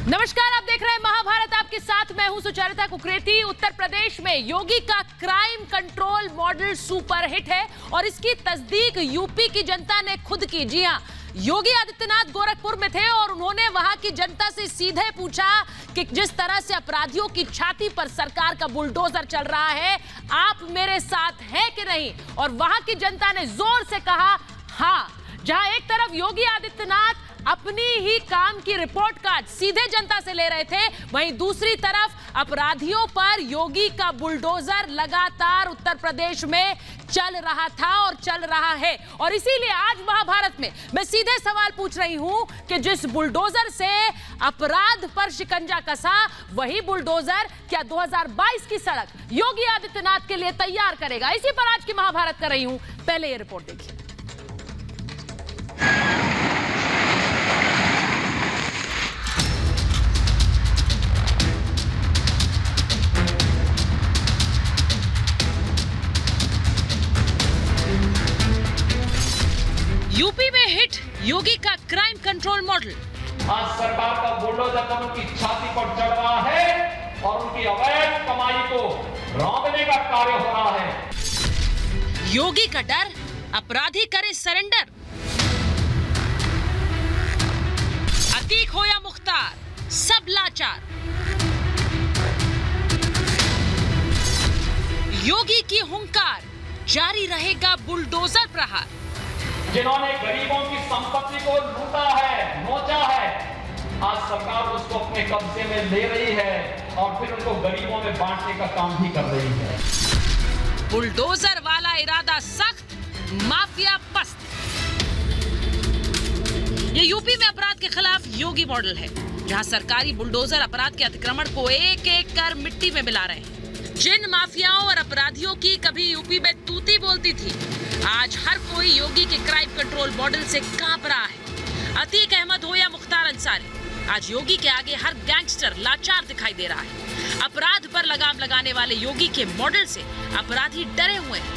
नमस्कार, आप देख रहे हैं महाभारत। आपके साथ मैं हूं सुचरिता कुकरेती। उत्तर प्रदेश में योगी का crime control model super hit है और इसकी तस्दीक यूपी की जनता ने खुद की। जी हां, योगी आदित्यनाथ गोरखपुर में थे और उन्होंने वहां की जनता से सीधे पूछा कि जिस तरह से अपराधियों की छाती पर सरकार का बुलडोजर चल रहा है, आप मेरे साथ हैं कि नहीं? और वहां की जनता ने जोर से कहा हाँ। जहां एक तरफ योगी आदित्यनाथ अपनी ही काम की रिपोर्ट कार्ड सीधे जनता से ले रहे थे, वहीं दूसरी तरफ अपराधियों पर योगी का बुलडोजर लगातार उत्तर प्रदेश में चल रहा था और चल रहा है। और इसीलिए आज महाभारत में मैं सीधे सवाल पूछ रही हूं कि जिस बुलडोजर से अपराध पर शिकंजा कसा, वही बुलडोजर क्या 2022 की सड़क योगी आदित्यनाथ के लिए तैयार करेगा? इसी पर आज की महाभारत कर रही हूं। पहले ये रिपोर्ट देखिए। यूपी में हिट योगी का क्राइम कंट्रोल मॉडल। आज सरकार का बुलडोजर उनकी छाती पर चढ़ रहा है और उनकी अवैध कमाई को रौंदने का कार्य हो रहा है। योगी का डर, अपराधी करे सरेंडर। अतीक हो या मुख्तार, सब लाचार। योगी की हुंकार, जारी रहेगा बुलडोजर प्रहार। जिन्होंने गरीबों की संपत्ति को लूटा है, नोचा है, आज सरकार उसको अपने कब्जे में ले रही है और फिर उनको गरीबों में बांटने का काम भी कर रही है। बुलडोजर वाला इरादा सख्त, माफिया पस्त। ये यूपी में अपराध के खिलाफ योगी मॉडल है, जहां सरकारी बुलडोजर अपराध के अतिक्रमण को एक एक कर मिट्टी में मिला रहे हैं। जिन माफियाओं और अपराधियों की कभी यूपी में तूती बोलती थी, आज हर कोई योगी के क्राइम कंट्रोल मॉडल से कांप रहा है। अतीक अहमद हो या मुख्तार अंसारी, आज योगी के आगे हर गैंगस्टर लाचार दिखाई दे रहा है। अपराध पर लगाम लगाने वाले योगी के मॉडल से अपराधी डरे हुए हैं।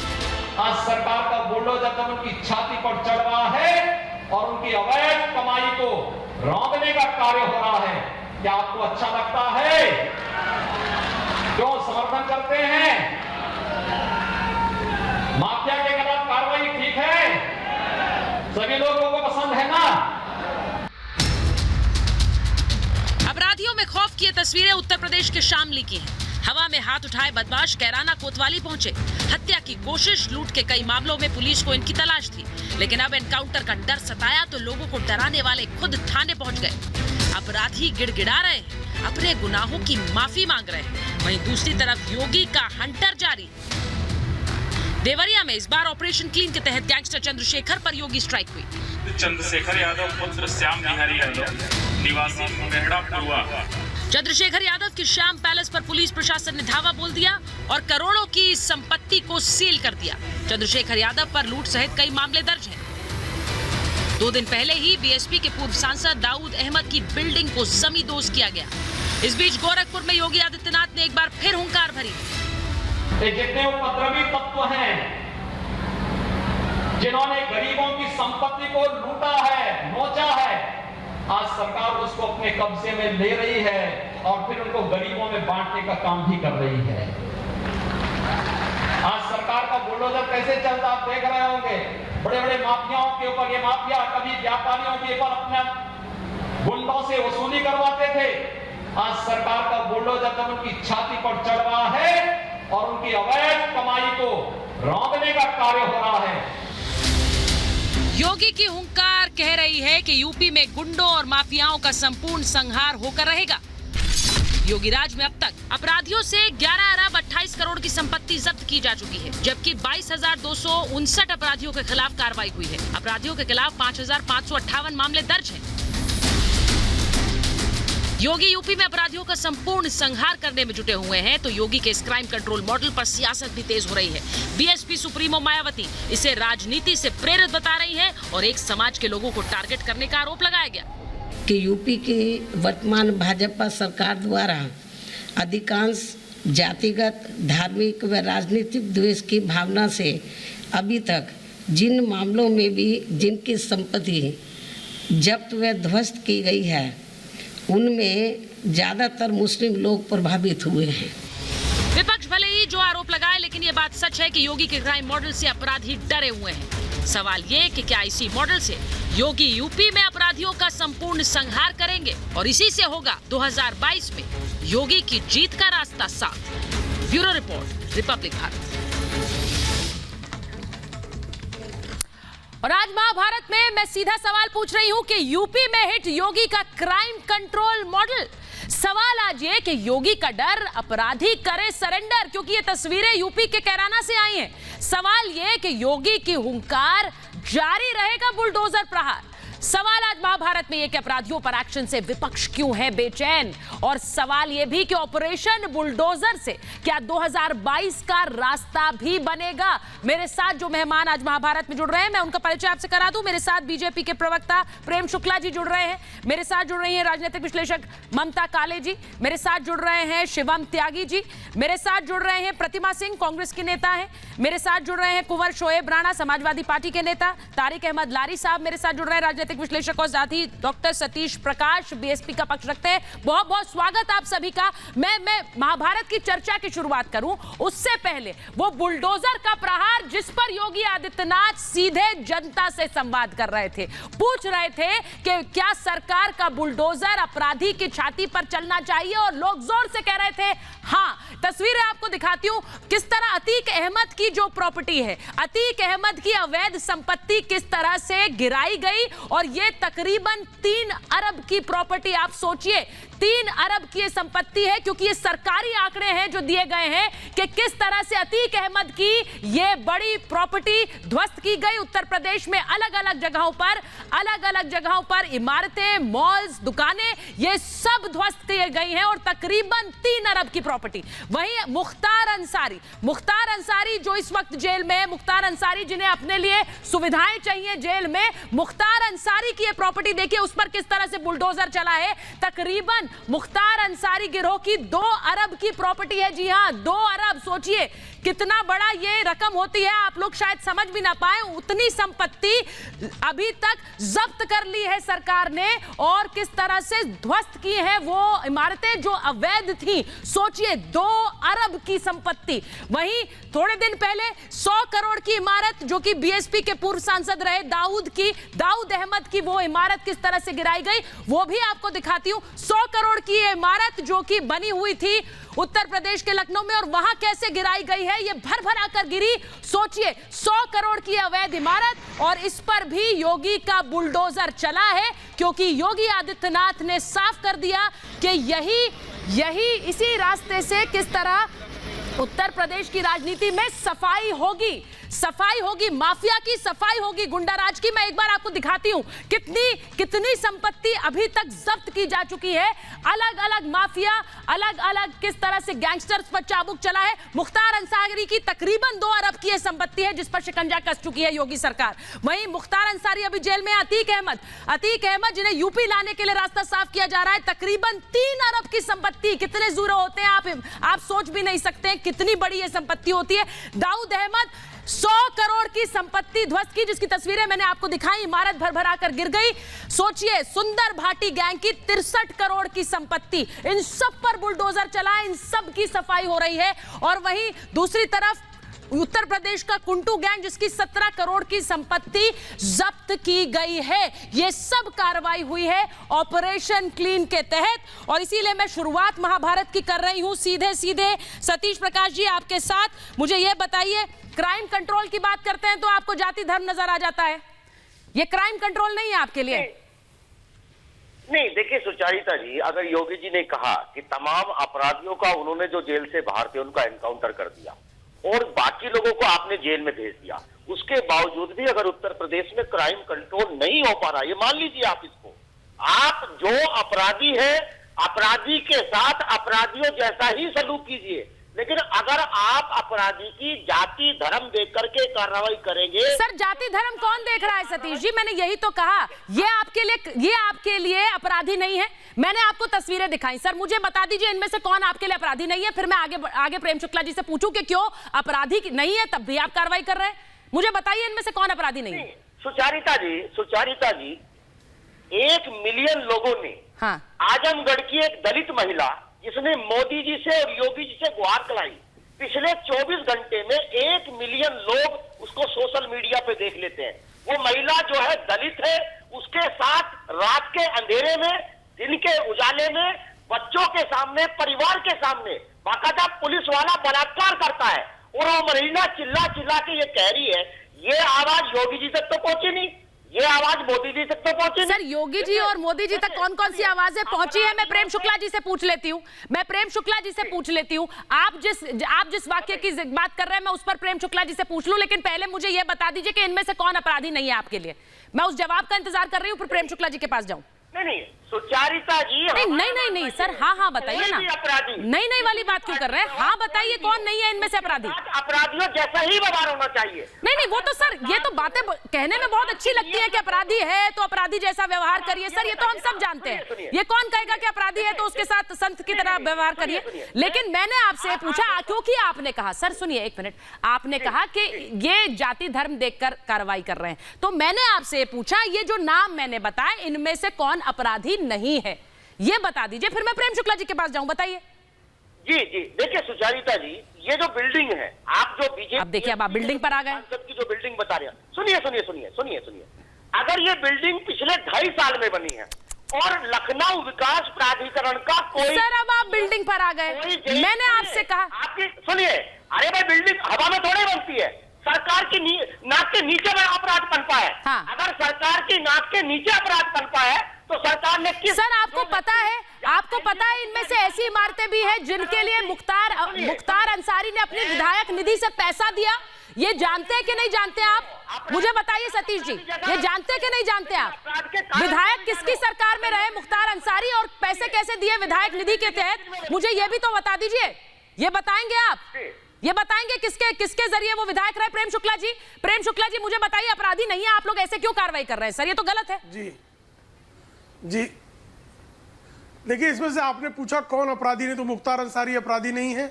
आज सरकार का बुलडोजर उनकी छाती पर चढ़ रहा है और उनकी अवैध कमाई को रौंदने का कार्य हो रहा है। क्या आपको अच्छा लगता है? क्यों समर्थन करते हैं? माफिया के खिलाफ कार्रवाई ठीक है? सभी लोगों को पसंद है ना? अपराधियों में खौफ की ये तस्वीरें उत्तर प्रदेश के शामली की हैं। हवा में हाथ उठाए बदमाश कैराना कोतवाली पहुंचे। हत्या की कोशिश, लूट के कई मामलों में पुलिस को इनकी तलाश थी, लेकिन अब एनकाउंटर का डर सताया तो लोगों को डराने वाले खुद थाने पहुंच गए। अपराधी गिड़गिड़ा रहे हैं, अपने गुनाहों की माफी मांग रहे हैं। वहीं दूसरी तरफ योगी का हंटर जारी। देवरिया में इस बार ऑपरेशन क्लीन के तहत गैंगस्टर चंद्रशेखर पर योगी स्ट्राइक हुई। चंद्रशेखर यादव पुत्र श्याम बिहारी यादव, निवासी मेहड़ा पुरवा। चंद्रशेखर यादव के श्याम पैलेस पर पुलिस प्रशासन ने धावा बोल दिया और करोड़ों की संपत्ति को सील कर दिया। चंद्रशेखर यादव पर लूट सहित कई मामले दर्ज हैं। 2 दिन पहले ही बीएसपी के पूर्व सांसद दाऊद अहमद की बिल्डिंग को जमींदोज किया गया। इस बीच गोरखपुर में योगी आदित्यनाथ ने एक बार फिर हुंकार भरी। जितने उपद्रवी तत्व हैं, जिन्होंने गरीबों की संपत्ति को लूटा है, नोचा है, आज सरकार उसको अपने कब्जे में ले रही है और फिर उनको गरीबों में बांटने का काम भी कर रही है। आज सरकार का बुलडोजर कैसे चलता आप देख रहे होंगे। बड़े बड़े माफियाओं के ऊपर, ये माफिया कभी व्यापारियों के ऊपर अपने गुंडों से वसूली करवाते थे। आज सरकार का बुलडोजर उनकी छाती पर चढ़ रहा है और उनकी अवैध कमाई को रौंदने का कार्य हो रहा है। योगी की हुंकार कह रही है कि यूपी में गुंडों और माफियाओं का संपूर्ण संहार होकर रहेगा। योगी राज में अब तक अपराधियों से 11 अरब 28 करोड़ की संपत्ति जब्त की जा चुकी है, जबकि 22,259 अपराधियों के खिलाफ कार्रवाई हुई है। अपराधियों के खिलाफ 5,558 मामले दर्ज हैं। योगी यूपी में अपराधियों का संपूर्ण संहार करने में जुटे हुए हैं, तो योगी के इस क्राइम कंट्रोल मॉडल पर सियासत भी तेज हो रही है। बीएसपी सुप्रीमो मायावती इसे राजनीति से प्रेरित बता रही है और एक समाज के लोगों को टारगेट करने का आरोप लगाया गया कि यूपी की वर्तमान भाजपा सरकार द्वारा अधिकांश जातिगत, धार्मिक व राजनीतिक द्वेष की भावना से अभी तक जिन मामलों में भी जिनकी संपत्ति जब्त व ध्वस्त की गई है, उनमें ज़्यादातर मुस्लिम लोग प्रभावित हुए हैं। विपक्ष भले ही जो आरोप लगाए, लेकिन ये बात सच है कि योगी के क्राइम मॉडल से अपराधी डरे हुए हैं। सवाल ये कि क्या इसी मॉडल से योगी यूपी में अपराधियों का संपूर्ण संहार करेंगे और इसी से होगा 2022 में योगी की जीत का रास्ता साफ। Bureau report, Republic Bharat. और आज महाभारत में मैं सीधा सवाल पूछ रही हूं कि यूपी में हिट योगी का क्राइम कंट्रोल मॉडल। सवाल आज ये कि योगी का डर अपराधी करे सरेंडर, क्योंकि ये तस्वीरें यूपी के कैराना से आई हैं। सवाल ये कि योगी की हुंकार जारी रहेगा बुलडोजर प्रहार। सवाल आज महाभारत में ये कि अपराधियों पर एक्शन से विपक्ष क्यों है बेचैन, और सवाल ये भी कि ऑपरेशन बुलडोजर से क्या 2022 का रास्ता भी बनेगा। मेरे साथ जो मेहमान आज महाभारत में जुड़ रहे हैं, मैं उनका परिचय आपसे करा दूं। मेरे साथ बीजेपी के प्रवक्ता प्रेम शुक्ला जी जुड़ रहे हैं, मेरे साथ जुड़ रही हैं राजनीतिक विश्लेषक ममता काले जी, मेरे साथ जुड़ रहे हैं शिवम त्यागी जी, मेरे साथ जुड़ रहे हैं प्रतिमा सिंह, कांग्रेस के नेता हैं, मेरे साथ जुड़ रहे हैं कुंवर शोएब राणा, समाजवादी पार्टी के नेता, तारिक अहमद लारी साहब मेरे साथ जुड़ रहे हैं, राजनीतिक विश्लेषक, और साथ ही डॉक्टर सतीश प्रकाश बीएसपी का पक्ष रखते हैं। बहुत बहुत स्वागत आप सभी का। मैं महाभारत की चर्चा की शुरुआत करूं उससे पहले वो बुलडोजर का प्रहार जिस पर योगी आदित्यनाथ सीधे जनता से संवाद कर रहे थे, पूछ रहे थे कि क्या सरकार का बुलडोजर अपराधी की छाती पर चलना चाहिए, और लोग जोर से कह रहे थे हाँ। तस्वीरें आपको दिखाती हूं किस तरह अतीक अहमद की जो प्रॉपर्टी है, अतीक अहमद की अवैध संपत्ति किस तरह से गिराई गई, और ये तकरीबन 3 अरब की प्रॉपर्टी। आप सोचिए 3 अरब की संपत्ति है, क्योंकि ये सरकारी आंकड़े हैं जो दिए गए हैं कि किस तरह से अतीक अहमद की ये बड़ी प्रॉपर्टी ध्वस्त की गई। उत्तर प्रदेश में अलग अलग जगहों पर इमारतें, मॉल्स, दुकानें, ये सब ध्वस्त की गई हैं, और तकरीबन 3 अरब की प्रॉपर्टी। वहीं मुख्तार अंसारी जो इस वक्त जेल में है, मुख्तार अंसारी जिन्हें अपने लिए सुविधाएं चाहिए जेल में, मुख्तार अंसारी की ये प्रॉपर्टी देखिए उस पर किस तरह से बुलडोजर चला है। तकरीबन मुख्तार अंसारी गिरोह की 2 अरब की प्रॉपर्टी है। जी हां, 2 अरब। सोचिए कितना बड़ा ये रकम होती है, आप लोग शायद समझ भी ना पाए। उतनी संपत्ति अभी तक जब्त कर ली है सरकार ने, और किस तरह से ध्वस्त की है वो इमारतें जो अवैध थी। सोचिए 2 अरब की संपत्ति। वहीं थोड़े दिन पहले 100 करोड़ की इमारत जो कि बीएसपी के पूर्व सांसद रहे दाऊद अहमद की वो इमारत किस तरह से गिराई गई, वो भी आपको दिखाती हूं। 100 करोड़ की इमारत जो कि बनी हुई थी उत्तर प्रदेश के लखनऊ में, और वहां कैसे गिराई गई है, ये भर आकर गिरी। सोचिए 100 करोड़ की अवैध इमारत, और इस पर भी योगी का बुलडोजर चला है, क्योंकि योगी आदित्यनाथ ने साफ कर दिया कि यही इसी रास्ते से किस तरह उत्तर प्रदेश की राजनीति में सफाई होगी, माफिया की सफाई होगी, गुंडाराज की। मैं एक बार आपको दिखाती हूं कितनी संपत्ति अभी तक जब्त की जा चुकी है। अलग अलग माफिया, अलग अलग किस तरह से गैंगस्टर्स पर चाबुक चला है। मुख्तार अंसारी की तकरीबन 2 अरब की संपत्ति है जिस पर शिकंजा कस चुकी है योगी सरकार। वहीं मुख्तार अंसारी अभी जेल में। अतीक अहमद जिन्हें यूपी लाने के लिए रास्ता साफ किया जा रहा है, तकरीबन 3 अरब की संपत्ति। कितने जीरो होते हैं आप सोच भी नहीं सकते कितनी बड़ी ये संपत्ति होती है। दाऊद अहमद 100 करोड़ की संपत्ति ध्वस्त की, जिसकी तस्वीरें मैंने आपको दिखाई, इमारत भर कर गिर गई। सोचिए सुंदर भाटी गैंग की 63 करोड़ की संपत्ति, इन सब पर बुलडोजर चला है, इन सब की सफाई हो रही है। और वहीं दूसरी तरफ उत्तर प्रदेश का कुंटू गैंग जिसकी 17 करोड़ की संपत्ति जब्त की गई है। यह सब कार्रवाई हुई है ऑपरेशन क्लीन के तहत, और इसीलिए मैं शुरुआत महाभारत की कर रही हूं सीधे सतीश प्रकाश जी आपके साथ। मुझे यह बताइए, क्राइम कंट्रोल की बात करते हैं तो आपको जाति धर्म नजर आ जाता है, ये क्राइम कंट्रोल नहीं है आपके लिए? नहीं, देखिए सुचारिता जी, अगर योगी जी ने कहा कि तमाम अपराधियों का उन्होंने जो जेल से बाहर थे उनका एनकाउंटर कर दिया और बाकी लोगों को आपने जेल में भेज दिया, उसके बावजूद भी अगर उत्तर प्रदेश में क्राइम कंट्रोल नहीं हो पा रहा, ये मान लीजिए आप इसको, आप जो अपराधी है अपराधी के साथ अपराधियों जैसा ही सलूक कीजिए, लेकिन अगर आप अपराधी की जाति धर्म देख करके कार्रवाई करेंगे। सर जाति धर्म कौन देख रहा है सतीश जी? मैंने यही तो कहा, ये आपके लिए अपराधी नहीं है। मैंने आपको तस्वीरें दिखाई, सर मुझे बता दीजिए इनमें से कौन आपके लिए अपराधी नहीं है, फिर मैं आगे प्रेम शुक्ला जी से पूछूं कि क्यों अपराधी नहीं है तब भी आप कार्रवाई कर रहे हैं। मुझे बताइए इनमें से कौन अपराधी नहीं है। सुचारिता जी 1 मिलियन लोगों ने हाँ। आजमगढ़ की एक दलित महिला जिसने मोदी जी से और योगी जी से गुहार लगाई, पिछले 24 घंटे में 1 मिलियन लोग उसको सोशल मीडिया पे देख लेते हैं। वो महिला जो है दलित है, उसके साथ रात के अंधेरे में, दिन के उजाले में, बच्चों के सामने, परिवार के सामने बाकायदा पुलिस वाला बलात्कार करता है, और वो महिला चिल्ला चिल्ला के ये कह रही है, ये आवाज योगी जी तक तो पहुंची नहीं, ये आवाज मोदी जी तक तो पहुंची नहीं। सर योगी जी और मोदी जी तक कौन कौन सी आवाजें पहुंची है, मैं प्रेम शुक्ला जी से पूछ लेती हूँ। आप जिस वाक्य की बात कर रहे हैं मैं उस पर प्रेम शुक्ला जी से पूछ लूं, लेकिन पहले मुझे यह बता दीजिए कि इनमें से कौन अपराधी नहीं है आपके लिए। मैं उस जवाब का इंतजार कर रही हूँ, फिर प्रेम शुक्ला जी के पास जाऊं। नहीं सुचारिता जी, नहीं सर, हाँ बताइए ना। नहीं वाली बात क्यों कर रहे हैं? हाँ बताइए कौन नहीं है इनमें से अपराधी? अपराधियों जैसा ही व्यवहार होना चाहिए। नहीं वो तो सर, ये तो बातें कहने में बहुत अच्छी लगती है कि अपराधी है तो अपराधी जैसा व्यवहार करिए। सर ये तो हम सब जानते हैं, ये कौन कहेगा कि अपराधी है तो उसके साथ संत की तरह व्यवहार करिए। लेकिन मैंने आपसे पूछा, क्योंकि आपने कहा, सर सुनिए एक मिनट, आपने कहा कि ये जाति धर्म देखकर कार्रवाई कर रहे हैं, तो मैंने आपसे पूछा ये जो नाम मैंने बताया इनमें से कौन अपराधी नहीं है, ये बता दीजिए, फिर मैं प्रेम शुक्ला जी के पास जाऊं। बताइए। जी देखिए सुचारिता जी, ये जो बिल्डिंग है, आप जो बीजेपी, अब देखिए अब आप बिल्डिंग पर आ गए। सांसद की जो बिल्डिंग बता रहे हैं, सुनिए, अगर ये बिल्डिंग पिछले 2.5 साल में बनी है और लखनऊ विकास प्राधिकरण का कोई, सर अब आप बिल्डिंग पर आ गए, मैंने आपसे कहा, आपकी सुनिए, अरे भाई बिल्डिंग हवा में थोड़ी बनती है, सरकार की नाक के नीचे में अपराध पनपा है। हाँ। अगर सरकार की नाक के नीचे अपराध पनपा है तो सरकार ने किस, सर आपको पता है इनमें से ऐसी इमारतें भी हैं जिनके लिए मुख्तार अंसारी ने अपनी विधायक निधि से पैसा दिया। ये जानते हैं कि नहीं जानते आप? मुझे बताइए सतीश जी, ये जानते हैं कि नहीं जानते आप? विधायक किसकी सरकार में रहे मुख्तार अंसारी और पैसे कैसे दिए विधायक निधि के तहत, मुझे ये भी तो बता दीजिए। ये बताएंगे आप? ये बताएंगे किसके जरिए वो विधायक रहे? प्रेम शुक्ला जी मुझे बताइए, अपराधी नहीं है आप लोग ऐसे क्यों कार्रवाई कर रहे हैं? सर ये तो गलत है। जी देखिए, इसमें से आपने पूछा कौन अपराधी नहीं, तो मुख्तार अंसारी अपराधी नहीं है,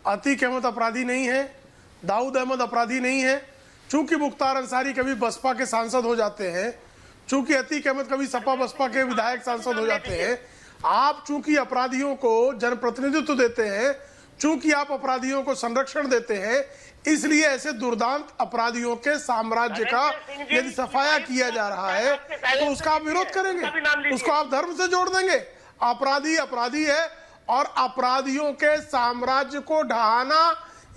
अतीक अहमद अपराधी नहीं है, दाऊद अहमद अपराधी नहीं है। चूंकि मुख्तार अंसारी कभी बसपा के सांसद हो जाते हैं, चूंकि अतीक अहमद कभी सपा बसपा के विधायक सांसद हो जाते हैं, आप चूंकि अपराधियों को जनप्रतिनिधित्व देते हैं, चूंकि आप अपराधियों को संरक्षण देते हैं, इसलिए ऐसे दुर्दांत अपराधियों के साम्राज्य का यदि सफाया किया जा रहा है तो उसका आप विरोध करेंगे, उसको आप धर्म से जोड़ देंगे। अपराधी है और अपराधियों के साम्राज्य को ढहाना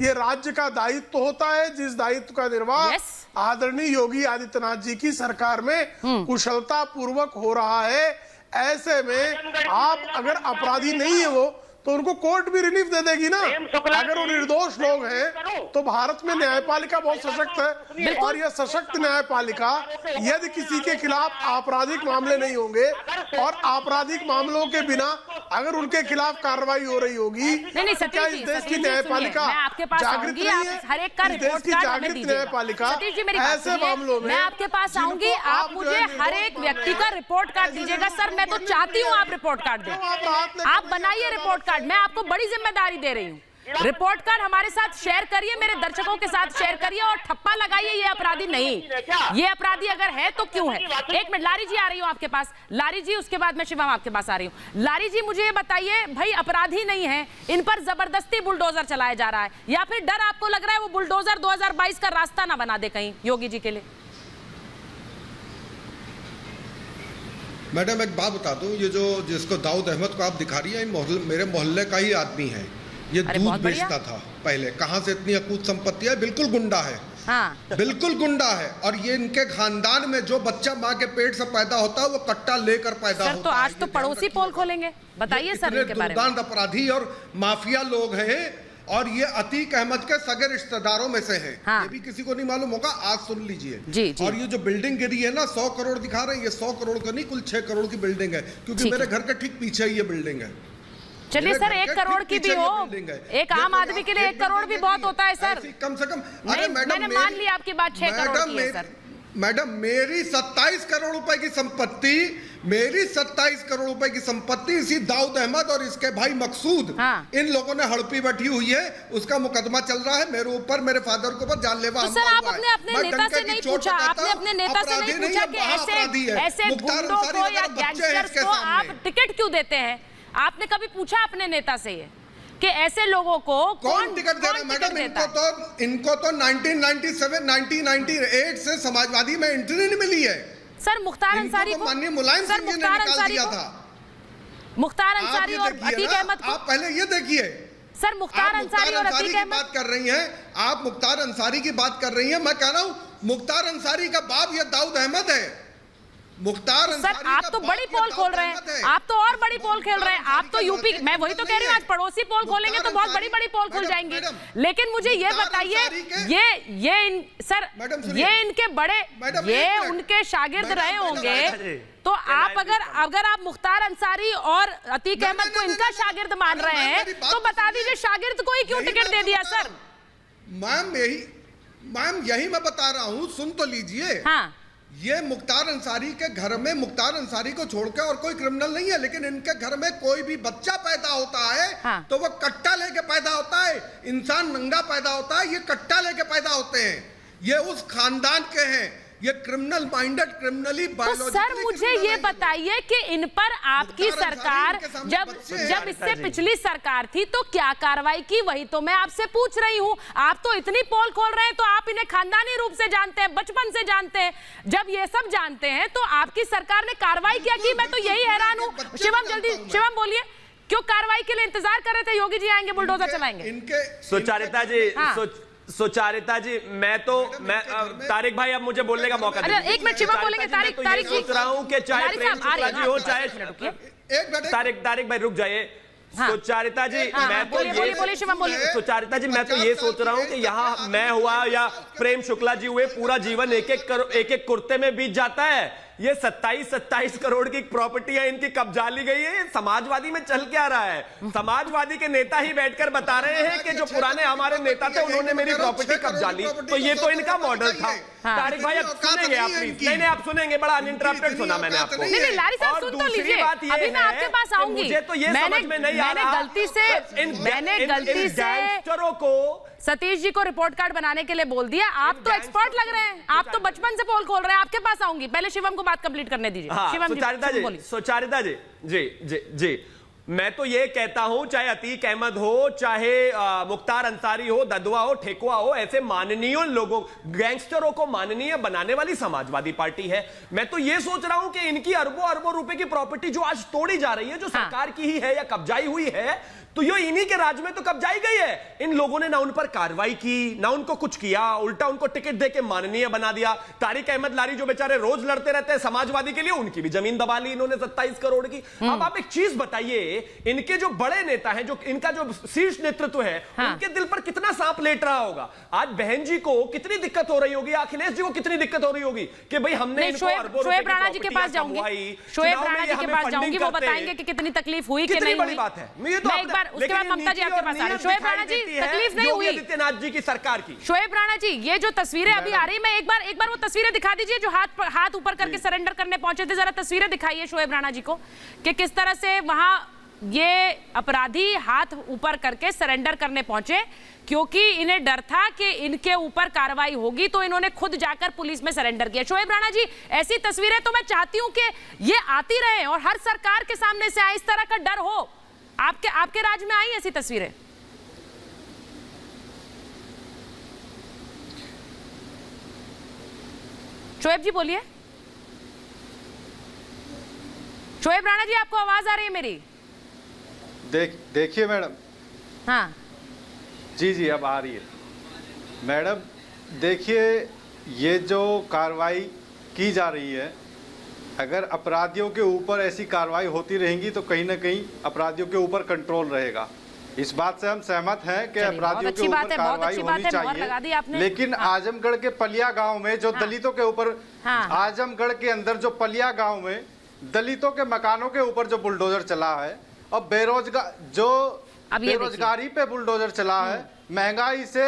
ये राज्य का दायित्व होता है, जिस दायित्व का निर्वाह आदरणीय योगी आदित्यनाथ जी की सरकार में कुशलता पूर्वक हो रहा है। ऐसे में आप अगर अपराधी नहीं है वो, तो उनको कोर्ट भी रिलीफ दे देगी ना। अगर वो निर्दोष लोग हैं तो भारत में न्यायपालिका बहुत सशक्त है, और यह सशक्त न्यायपालिका यदि किसी के खिलाफ आपराधिक मामले नहीं होंगे और आपराधिक मामलों के बिना अगर उनके खिलाफ कार्रवाई हो रही होगी, तो क्या इस देश की न्यायपालिका जागृत नहीं है? इस देश की जागृत न्यायपालिका ऐसे मामलों में, मैं आपके पास आऊंगी, आप मुझे हर एक व्यक्ति का रिपोर्ट कार्ड दीजिएगा। सर मैं तो चाहती हूँ आप रिपोर्ट कार्ड दें, आप बनाइए रिपोर्ट कार्ड, मैं आपको बड़ी जिम्मेदारी दे रही हूँ। रिपोर्ट कार्ड हमारे साथ शेयर करिए, मेरे दर्शकों के साथ शेयर करिए और ठप्पा लगाइए ये अपराधी नहीं, ये अपराधी अगर है तो क्यों है। एक मिनट, लारी जी आ रही हूँ आपके पास, लारी जी, उसके बाद मैं शिवम आपके पास आ रही हूँ। लारी जी मुझे ये बताइए, भाई अपराधी नहीं है, इन पर जबरदस्ती बुलडोजर चलाया जा रहा है, या फिर डर आपको लग रहा है वो बुलडोजर 2022 का रास्ता ना बना दे कहीं योगी जी के लिए? मैडम एक बात बता दूं, ये जो जिसको दाऊद अहमद को आप दिखा रही है, मेरे मोहल्ले का ही आदमी है। ये दूध बेचता था पहले, कहाँ से इतनी अकूत संपत्ति है, बिल्कुल गुंडा है। हाँ। बिल्कुल गुंडा है, और ये इनके खानदान में जो बच्चा माँ के पेट से पैदा होता है वो कट्टा लेकर पैदा होता है। तो आज तो पड़ोसी पोल खोलेंगे, बताइए सर इनके बारे में। दुर्दांत अपराधी और माफिया लोग हैं, और ये अतीक अहमद के सगे रिश्तेदारों में से हैं। हाँ। ये भी किसी को नहीं मालूम होगा, आज सुन लीजिए। जी। और ये जो बिल्डिंग गिरी है ना, 100 करोड़ दिखा रहे हैं, ये 100 करोड़ का नहीं, कुल 6 करोड़ की बिल्डिंग है, क्योंकि मेरे घर के ठीक पीछे ही ये बिल्डिंग है। चलिए सर, 1 करोड़ की भी हो, एक आम आदमी के लिए 1 करोड़ भी बहुत होता है सर। कम से कम, अरे मैडम मैंने मान लिया आपकी बात, 6 करोड़ की है सर। मैडम मेरी 27 करोड़ रुपए की संपत्ति, मेरी 27 करोड़ रुपए की संपत्ति इसी दाऊद अहमद और इसके भाई मकसूद, इन लोगों ने हड़पी बैठी हुई है। उसका मुकदमा चल रहा है मेरे ऊपर, मेरे फादर के ऊपर जानलेवा हमला हुआ है। तो सर आपने अपने नेता से नहीं पूछा, आपने अपने नेता से नहीं पूछा कि ऐसे गुंडों को या गैंगस्टर्स को आप टिकट क्यों देते हैं? आपने कभी पूछा अपने नेता से ये कि ऐसे लोगों को कौन टिकट दे रहा है? मैडम इनको तो 1997 1998 से समाजवादी में एंट्री नहीं मिली है। सर मुख्तार अंसारी को माननीय मुलायम सिंह जी ने निकाल दिया था। मुख्तार अंसारी और अतीक अहमद को आप पहले ये देखिए सर, मुख्तार अंसारी और अतीक अहमद बात कर रही हैं, आप मुख्तार अंसारी की बात कर रही हैं। मैं कह रहा हूं मुख्तार अंसारी का बाप ये दाऊद अहमद है। मुख्तार सर आप तो बड़ी पोल खोल रहे हैं, आप तो और बड़ी पोल खेल रहे हैं। आप तो यूपी, मैं वही तो कह रही हूँ, आज पड़ोसी पोल खोलेंगे तो बहुत बड़ी बड़ी पोल खुल जाएंगी। लेकिन मुझे ये बताइए, ये इनके बड़े, ये उनके शागिर्द रहे होंगे, तो आप अगर आप मुख्तार अंसारी और अतीक अहमद को इनका शागिर्द मान रहे हैं तो बता दीजिए शागिर्द को ही क्यों टिकट दे दिया? सर मैम यही मैं बता रहा हूँ, सुन तो लीजिए। हाँ, ये मुख्तार अंसारी के घर में मुख्तार अंसारी को छोड़कर और कोई क्रिमिनल नहीं है, लेकिन इनके घर में कोई भी बच्चा पैदा होता है तो वो कट्टा लेके पैदा होता है। इंसान नंगा पैदा होता है, ये कट्टा लेके पैदा होते हैं। ये उस खानदान के हैं, ये क्रिमिनल माइंडेड, क्रिमिनली बायोलॉजिकली। तो सर मुझे ये बताइए कि इन पर आपकी सरकार जब इससे पिछली सरकार थी तो क्या कार्रवाई की, वही तो मैं आपसे पूछ रही हूँ। आप तो इतनी पोल खोल रहे हैं, तो आप इन्हें खानदानी रूप से जानते हैं, बचपन से जानते हैं। जब ये सब जानते हैं तो आपकी सरकार ने कार्रवाई क्या की? मैं तो यही हैरान हूँ। शिवम जल्दी, शिवम बोलिए, क्यों कार्रवाई के लिए इंतजार कर रहे थे? योगी जी आएंगे, बुलडोजर चलाएंगे। सुचारिता जी, सुचारिता जी, मैं तारिक भाई अब मुझे बोलने का मौका दीजिए। एक मिनट शिवम बोलेंगे। तारिक सोच रहा हूँ कि चाहे प्रेम शुक्ला जी हो, चाहे तारिक भाई रुक जाइए। सुचारिता जी, सुचारिता जी, मैं तो ये सोच रहा हूँ कि यहाँ मैं हुआ या प्रेम शुक्ला जी हुए, पूरा जीवन एक एक कुर्ते में बीत जाता है। ये 27 करोड़ की प्रॉपर्टी है, इनकी कब्जा ली गई है। समाजवादी में चल क्या रहा है? समाजवादी के नेता ही बैठकर बता रहे हैं कि जो पुराने हमारे नेता थे उन्होंने मेरी प्रॉपर्टी कब्जा ली, तो ये तो इनका मॉडल था। तारिक भाई अब सुनेंगे आप प्लीज? नहीं आप सुनेंगे, बड़ा अनइंटरप्टेड सुना मैंने आपको। और दूसरी बात ये है, आपके पास आऊंगी, मुझे तो ये समझ में नहीं आ रहा, गलती से गैंगस्टरों को सतीश जी को रिपोर्ट कार्ड बनाने के लिए बोल दिया। आप तो एक्सपर्ट लग रहे हैं, आप तो बचपन से पोल खोल रहे हैं। आपके पास आऊंगी, पहले शिवम को बात कंप्लीट करने दीजिए। सुचारिता जी, जी मैं तो ये कहता हूं, चाहे अतीक अहमद हो, चाहे मुख्तार अंसारी हो, ददुआ हो, ठेकुआ हो, ऐसे माननीय लोगों, गैंगस्टरों को माननीय बनाने वाली समाजवादी पार्टी है। मैं तो ये सोच रहा हूं कि इनकी अरबों रुपए की प्रॉपर्टी जो आज तोड़ी जा रही है, जो सरकार की ही है या कब्जाई हुई है, तो ये इन्हीं के राज में तो कब्जाई गई है। इन लोगों ने ना उन पर कार्रवाई की, ना उनको कुछ किया, उल्टा उनको टिकट देके माननीय बना दिया। तारिक अहमद लारी जो बेचारे रोज लड़ते रहते हैं समाजवादी के लिए, उनकी भी जमीन दबा ली इन्होंने 27 करोड़ की। अब आप एक चीज बताइए, इनके जो बड़े नेता हैं, जो इनका जो शीर्ष नेतृत्व है, उनके दिल पर कितना सांप लेट रहा होगा। आज बहन जी को कितनी दिक्कत हो रही होगी, अखिलेश जी को कितनी दिक्कत हो रही होगी कि भाई हमने शोएब राणा जी के पास जाऊंगी, शोएब राणा जी के पास जाऊंगी, वो बताएंगे कि कितनी तकलीफ हुई कि नहीं। बड़ी बात है, उसके बाद ममता जी आपके पास आ रही। शोएब राणा जी, तकलीफ नहीं हुई आदित्यनाथ जी की सरकार की। शोएब राणा जी, ये जो तस्वीरें अभी आ रही, मैं एक बार वो तस्वीरें दिखा दीजिए जो हाथ ऊपर करके सरेंडर करने पहुंचे थे। जरा तस्वीरें दिखाइए शोएब राणा जी को कि किस तरह से वहां ये अपराधी हाथ ऊपर करके सरेंडर करने पहुंचे, क्योंकि इन्हें डर था कि इनके ऊपर कार्रवाई होगी, तो इन्होंने खुद जाकर पुलिस में सरेंडर किया। शोएब राणा जी, ऐसी तस्वीरें तो मैं चाहती हूं कि ये आती रहे और हर सरकार के सामने से आए, इस तरह का डर हो। आपके राज में आई ऐसी तस्वीरें? शोएब जी बोलिए। शोएब राणा जी, आपको आवाज आ रही है मेरी? देखिए मैडम। हाँ जी अब आ रही है मैडम। देखिए, ये जो कार्रवाई की जा रही है, अगर अपराधियों के ऊपर ऐसी कार्रवाई होती रहेगी तो कहीं ना कहीं अपराधियों के ऊपर कंट्रोल रहेगा। इस बात से हम सहमत हैं कि अपराधियों के ऊपर कार्रवाई होनी चाहिए। लेकिन आजमगढ़ के पलिया गांव में जो दलितों के ऊपर, आजमगढ़ के अंदर जो पलिया गांव में दलितों के मकानों के ऊपर जो बुलडोजर चला है, और बेरोजगारी पे बुलडोजर चला है, महंगाई से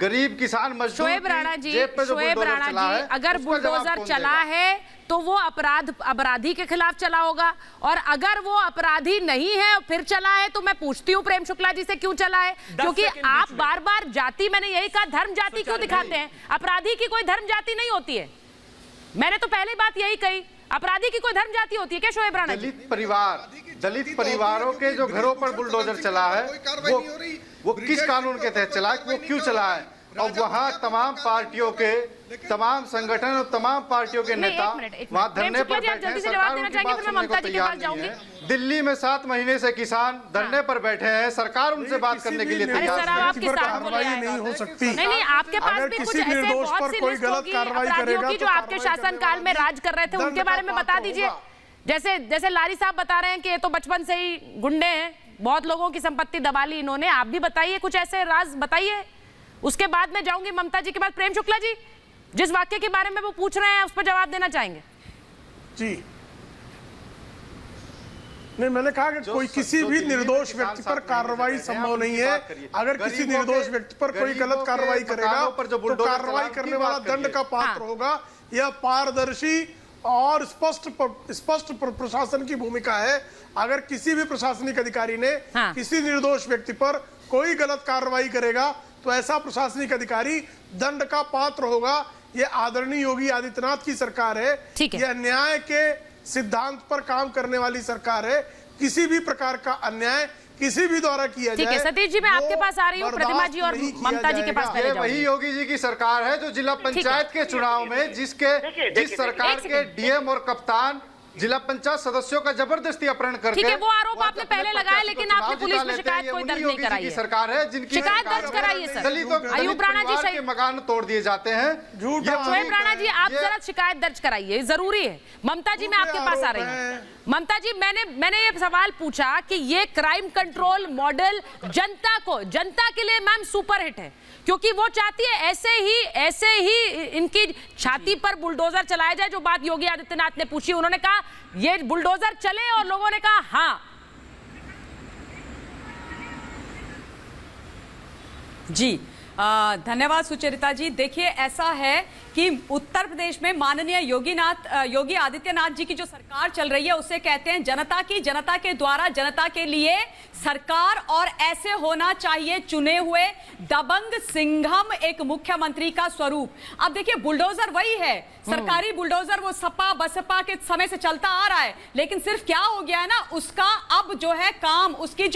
गरीब किसान मजदूर शोएब राणा जी, जेब पे जो बुलडोजर चला है, अगर उसका जवाब बुलडोजर कौन चला देगा? है तो वो अपराधी के खिलाफ चला होगा, और अगर वो अपराधी नहीं है फिर चला है तो मैं पूछती हूँ प्रेम शुक्ला जी से क्यों चला है, क्योंकि आप बार बार जाति, मैंने यही कहा, धर्म जाति क्यों दिखाते हैं? अपराधी की कोई धर्म जाति नहीं होती है। मैंने तो पहली बात यही कही, अपराधी की कोई धर्म जाति होती है क्या शोएब राणा जी? दलित परिवारों के जो घरों पर बुलडोजर चला है वो किस कानून के तहत चला है, वो क्यों चला है? और वहाँ तमाम पार्टियों के, तमाम संगठन और तमाम पार्टियों के नेता वहाँ धरने पर बैठे हैं, सरकार उनकी बात सुनने को तैयार नहीं है। दिल्ली में 7 महीने से किसान धरने पर बैठे हैं, सरकार उनसे बात करने के लिए तैयार नहीं हो सकती। नहीं, आपके पास भी कुछ ऐसे बहुत सी लिस्ट होगी अपराधियों की जो आपके शासनकाल में राज कर रहे थे, उनके बारे में बता दीजिए। जैसे लारी साहब बता रहे हैं कि ये तो बचपन से ही गुंडे हैं, बहुत लोगों की संपत्ति दबा ली इन्होंने, आप भी बताइए कुछ ऐसे राज बताइए। उसके बाद मैं जाऊंगी ममता जी के बाद प्रेम शुक्ला जी, जिस वाक्य के बारे में वो पूछ रहे हैं उस पर जवाब देना चाहेंगे जी। नहीं, मैंने कहा कि कोई किसी भी निर्दोष व्यक्ति पर कार्रवाई संभव नहीं है। अगर किसी निर्दोष व्यक्ति पर कोई गलत कार्रवाई करेगा तो कार्रवाई करने वाला दंड का पात्र होगा। यह पारदर्शी और स्पष्ट प्रशासन की भूमिका है। अगर किसी भी प्रशासनिक अधिकारी ने किसी निर्दोष व्यक्ति पर कोई गलत कार्रवाई करेगा तो ऐसा प्रशासनिक अधिकारी दंड का पात्र होगा। यह आदरणीय योगी आदित्यनाथ की सरकार है, यह न्याय के सिद्धांत पर काम करने वाली सरकार है। किसी भी प्रकार का अन्याय किसी भी द्वारा किया जाए। सतीश जी, मैं आपके पास आ रही हूँ, प्रतिमा जी और ममता जी के पास पहले जाऊंगी। वही योगी जी की सरकार है जो जिला पंचायत के चुनाव में जिस सरकार के डीएम और कप्तान जिला पंचायत सदस्यों का जबरदस्ती अपहरण करके, ठीक है, वो आरोप आपने पहले लगाया, लेकिन आपने पुलिस में शिकायत कोई दर्ज नहीं कराई है। सरकार है जिनकी शिकायत दर्ज कराई है सर। अयूब राणा जी के मकान तोड़ दिए जाते हैं। शोएब राणा जी, आप जरा शिकायत दर्ज कराइए, जरूरी है। ममता जी, मैं आपके पास आ रही हूँ। ममता जी, मैंने ये सवाल पूछा कि ये क्राइम कंट्रोल मॉडल जनता के लिए मैम सुपरहिट है, क्योंकि वो चाहती है ऐसे ही इनकी छाती पर बुलडोजर चलाया जाए। जो बात योगी आदित्यनाथ ने पूछी, उन्होंने कहा ये बुलडोजर चले और लोगों ने कहा हाँ। जी धन्यवाद सुचरिता जी। देखिए, ऐसा है कि उत्तर प्रदेश में माननीय योगी आदित्यनाथ जी की जो सरकार चल रही है उसे कहते हैं जनता के द्वारा जनता के लिए सरकार, और ऐसे होना चाहिए चुने हुए दबंग सिंघम एक मुख्यमंत्री का स्वरूप। अब देखिए, बुलडोजर वही है, सरकारी बुलडोजर, वो सपा बसपा के समय से चलता आ रहा है, लेकिन सिर्फ क्या हो गया है ना, उसका अब जो है काम, उसके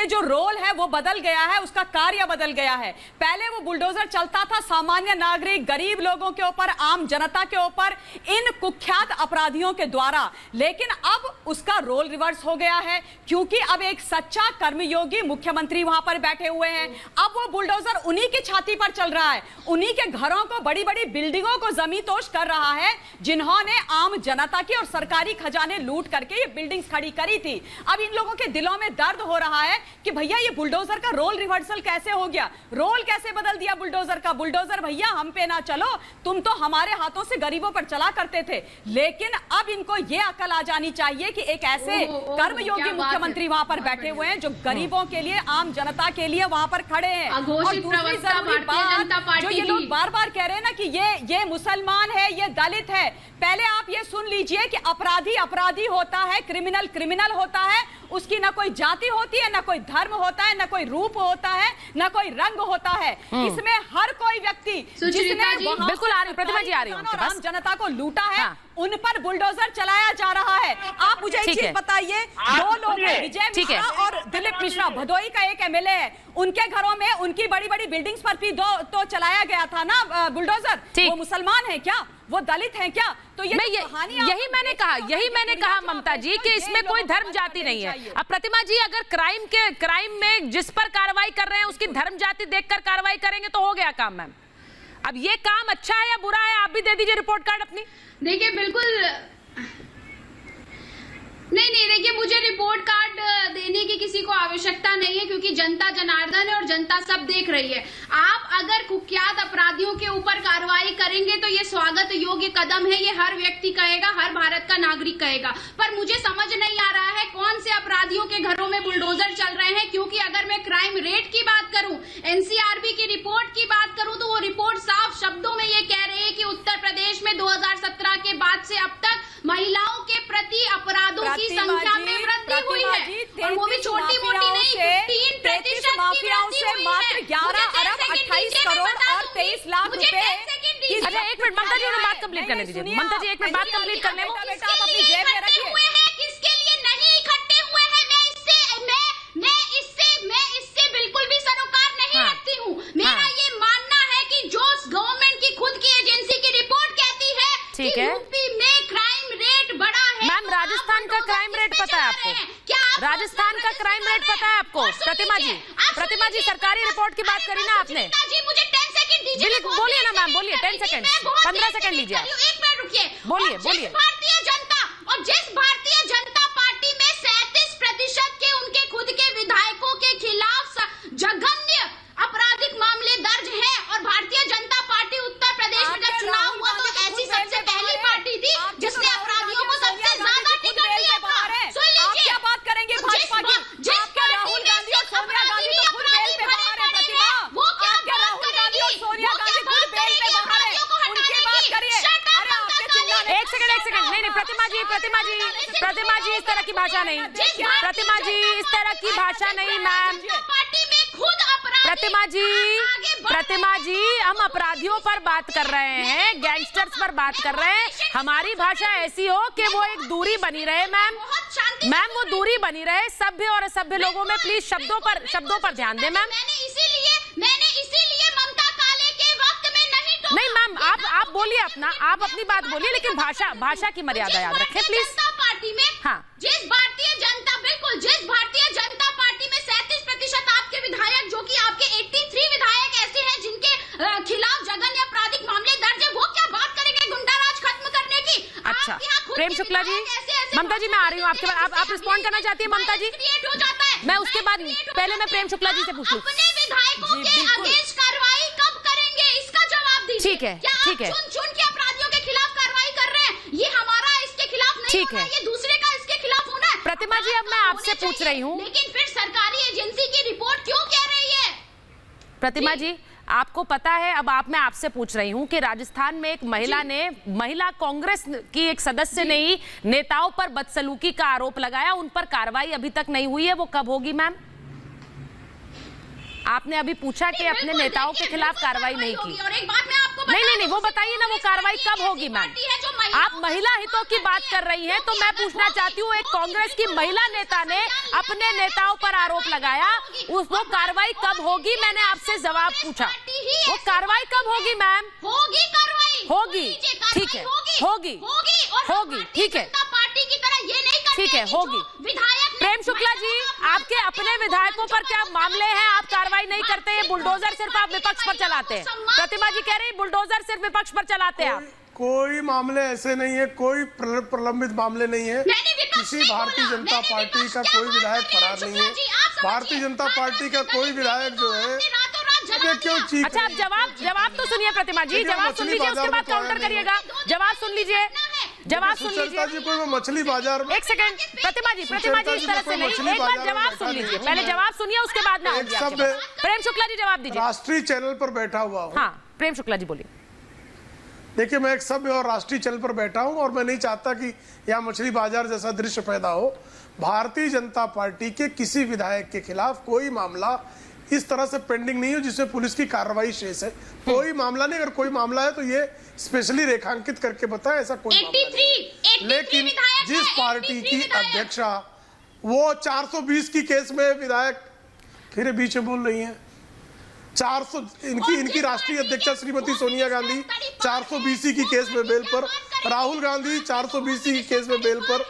जो रोल है वो बदल गया है, उसका कार्य बदल गया है। पहले वो बुलडोजर चलता था सामान्य नागरिक, गरीब लोगों के ऊपर, आम जनता के ऊपर, इन कुख्यात अपराधियों के द्वारा, लेकिन अब उसका रोल रिवर्स हो गया है, क्योंकि अब एक सच्चा कर्मयोगी मुख्यमंत्री वहां पर बैठे हुए हैं। अब वो बुलडोजर उन्हीं की छाती पर चल रहा है, उन्हीं के घरों को, बड़ी बड़ी बिल्डिंगों को जमींदोज कर रहा है, जिन्होंने आम जनता की और सरकारी खजाने लूट करके ये बिल्डिंग्स खड़ी करी थी। अब इन लोगों के दिलों में दर्द हो रहा है कि भैया ये बुलडोजर का रोल रिवर्सल कैसे हो गया, रोल कैसे बदल दिया बुलडोजर का। बुलडोजर भैया हम पे ना चलो, तुम तो हमारे हाथों से गरीबों पर चला करते थे। लेकिन अब इनको ये अकल आ जानी चाहिए कि एक ऐसे कर्मयोगी मुख्यमंत्री वहां पर बैठे हुए हैं जो गरीबों के लिए, आम जनता के लिए वहां पर खड़े हैं। और दूसरी जरूरी बात जो ये लोग बार बार कह रहे हैं ना कि ये मुसलमान है, ये दलित है, पहले आप ये सुन लीजिए कि अपराधी होता है, क्रिमिनल होता है, उसकी ना कोई जाति होती है, ना कोई धर्म होता है, ना कोई रूप होता है, ना कोई रंग होता है। इसमें हर कोई व्यक्ति जिसने बिल्कुल आ रही, प्रतिमा जी आ रही हूं, आम जनता को लूटा है, उन पर बुलडोजर चलाया जा रहा है। आप मुझे एक चीज बताइए, 2 लोग हैं, विजय मिश्रा और दिलीप मिश्रा, भदोई का एक एमएलए है, उनके घरों में उनकी बड़ी बड़ी बिल्डिंग्स पर भी तो चलाया गया था ना बुलडोजर। वो मुसलमान है क्या, वो दलित हैं क्या? तो यही मैंने कहा ममता जी कि इसमें कोई धर्म जाति नहीं है। अब प्रतिमा जी, अगर क्राइम में जिस पर कार्रवाई कर रहे हैं उसकी धर्म जाति देखकर कार्रवाई करेंगे तो हो गया काम मैम। अब ये काम अच्छा है या बुरा है, आप भी दे दीजिए रिपोर्ट कार्ड अपनी। देखिए, बिल्कुल नहीं, देखिए, मुझे रिपोर्ट कार्ड देने की किसी को आवश्यकता नहीं है, क्योंकि जनता जनार्दन है और जनता सब देख रही है। आप अगर कुख्यात अपराधियों के ऊपर कार्रवाई करेंगे तो ये स्वागत योग्य कदम है, ये हर व्यक्ति कहेगा, हर भारत का नागरिक कहेगा। पर मुझे समझ नहीं आ रहा है कौन कौन से अपराधियों के घरों में बुलडोजर चल रहे हैं, क्योंकि अगर मैं क्राइम रेट की बात करूं, एनसीआरबी की रिपोर्ट की बात करूं, तो वो रिपोर्ट साफ शब्दों में ये कह रही है कि उत्तर प्रदेश में 2017 के बाद से अब तक महिलाओं के प्रति अपराधों की संख्या में वृद्धि हुई है, और वो भी छोटी मोटी नहीं, 3% माफियाओं से मात्र 11 अरब 28 करोड़ और 23 लाख रुपए। अच्छा एक मिनट ममता जी, बात कंप्लीट करने दीजिए। ममता जी एक मिनट बात कंप्लीट करने दो। बेटा आप अपनी जेब में रखिए। किसके लिए नहीं इकट्ठे हुए हैं, मैं इससे बिल्कुल भी सरोकार नहीं रखती हूँ। मेरा ये मानना है कि जो गवर्नमेंट की खुद की एजेंसी की रिपोर्ट कहती है कि यूपी में क्राइम रेट बढ़ा है। मैम राजस्थान का क्राइम रेट पता है आपको? राजस्थान का क्राइम रेट पता है आपको? प्रतिमा जी सरकारी रिपोर्ट की बात करी ना आपने? मुझे 10 सेकंड दीजिए। बोलिए ना मैम, बोलिए 10 सेकंड, 15 सेकंड लीजिए। एक मिनट रुकिए। बोलिए। जिस भारतीय जनता पार्टी में 37% के उनके खुद के विधायकों के खिलाफ जघन्य आपराधिक मामले दर्ज हैं, और भारतीय जनता पार्टी उत्तर प्रदेश में जब चुनाव हुआ तो ऐसी सबसे पहली पार्टी थी जिसने अपराधियों को सबसे ज्यादा टिकट दिया था। सुन लीजिए, क्या बात करेंगे भाजपा की? आपके राहुल गांधी और सोनिया गांधी तो खुद बेल पे बाहर है। प्रतिमा, आपके राहुल गांधी और सोनिया गांधी खुद बेल पे बाहर है, उनकी बात करिए। अरे आपके चिल्लाने। एक सेकंड नहीं प्रतिमा जी इस तरह की भाषा नहीं। प्रतिमा जी इस तरह की भाषा नहीं मैम। प्रतिमा जी हम अपराधियों पर बात कर रहे हैं, गैंगस्टर्स पर बात कर रहे हैं। हमारी भाषा ऐसी हो कि वो एक दूरी बनी रहे मैम, वो दूरी बनी रहे। सभ्य और असभ्य लोगों में प्लीज शब्दों पर ध्यान दें मैम। मैंने इसीलिए ममता काले के वक्त में नहीं मैम, आप बोलिए अपना, आप अपनी बात बोलिए, लेकिन भाषा की मर्यादा याद रखें प्लीज। पार्टी में जिस भारतीय जनता पार्टी में 37% आपके विधायक, जो कि आपके 83 विधायक ऐसे हैं जिनके खिलाफ जघन्य आपराधिक मामले दर्ज है, वो क्या बात करेंगे गुंडाराज खत्म करने की? अच्छा प्रेम शुक्ला जी, ममता जी मैं आ रही हूँ आपके बाद। आप रिस्पॉन्ड करना चाहती है ममता जी? मैं उसके बाद पहले मैं प्रेम शुक्ला जी से पूछ लूं। अपने विधायकों के अगेंस्ट कार्रवाई कब करेंगे, इसका जवाब दीजिए। ठीक है चुन के अपराधियों के खिलाफ कार्रवाई कर रहे हैं, ये हमारा इसके खिलाफ नहीं होना है, ये दूसरे का इसके खिलाफ होना है। प्रतिमा जी अब मैं आपसे पूछ रही हूँ, लेकिन फिर सरकारी एजेंसी की रिपोर्ट क्यों कह रही है? प्रतिमा जी आपको पता है, अब मैं आपसे पूछ रही हूँ कि राजस्थान में एक महिला कांग्रेस की एक सदस्य ने ही नेताओं पर बदसलूकी का आरोप लगाया, उन पर कार्रवाई अभी तक नहीं हुई है, वो कब होगी मैम? आपने अभी पूछा कि अपने नेताओं के खिलाफ कार्रवाई नहीं की। और एक बात मैं आपको नहीं वो बताइए ना, वो कार्रवाई कब होगी मैम? आप महिला हितों की बात कर रही हैं, तो मैं पूछना चाहती हूँ, एक कांग्रेस की महिला नेता ने अपने नेताओं पर आरोप लगाया, वो कार्रवाई कब होगी? मैंने आपसे जवाब पूछा, वो कार्रवाई कब होगी मैम? होगी कार्रवाई, होगी, ठीक है, होगी, ठीक है, पार्टी की तरह ये नहीं ठीक है, होगी। प्रेम शुक्ला जी आपके अपने विधायकों पर क्या मामले हैं? आप कार्रवाई नहीं करते, ये बुलडोजर सिर्फ आप विपक्ष पर चलाते हैं। प्रतिमा जी कह रही बुलडोजर सिर्फ विपक्ष पर चलाते हैं आप। कोई मामले ऐसे नहीं है, कोई प्रलंबित मामले नहीं है, किसी भारतीय जनता पार्टी का कोई विधायक फरार नहीं है। भारतीय जनता पार्टी का कोई विधायक जो है क्यों चीख? अच्छा जवाब तो सुनिए प्रतिमा जी, जवाब सुन लीजिए, उसके बाद काउंटर करिएगा। जवाब सुन लीजिए। कोई मछली बाजार में। एक सेकंड प्रतिमा जी इस तरह से नहीं, एक बार जवाब सुन लीजिए, पहले जवाब सुनिए, उसके बाद में प्रेम शुक्ला जी जवाब दीजिए। राष्ट्रीय चैनल पर बैठा हुआ हूँ। हाँ प्रेम शुक्ला जी बोलिए। देखिए मैं एक सभ्य और राष्ट्रीय चैनल पर बैठा हूं और मैं नहीं चाहता कि यहाँ मछली बाजार जैसा दृश्य पैदा हो। भारतीय जनता पार्टी के किसी विधायक के खिलाफ कोई मामला इस तरह से पेंडिंग नहीं हो जिसमें पुलिस की कार्रवाई शेष है। कोई मामला नहीं, अगर कोई मामला है तो ये स्पेशली रेखांकित करके बताएं, ऐसा कोई मामला नहीं। लेकिन जिस पार्टी की अध्यक्षा वो 420 की केस में विधायक फिर बीच में बोल रही है, 400 इनकी राष्ट्रीय अध्यक्षा श्रीमती सोनिया गांधी 420 की केस में बेल पर, राहुल गांधी 420 की केस में बेल पर,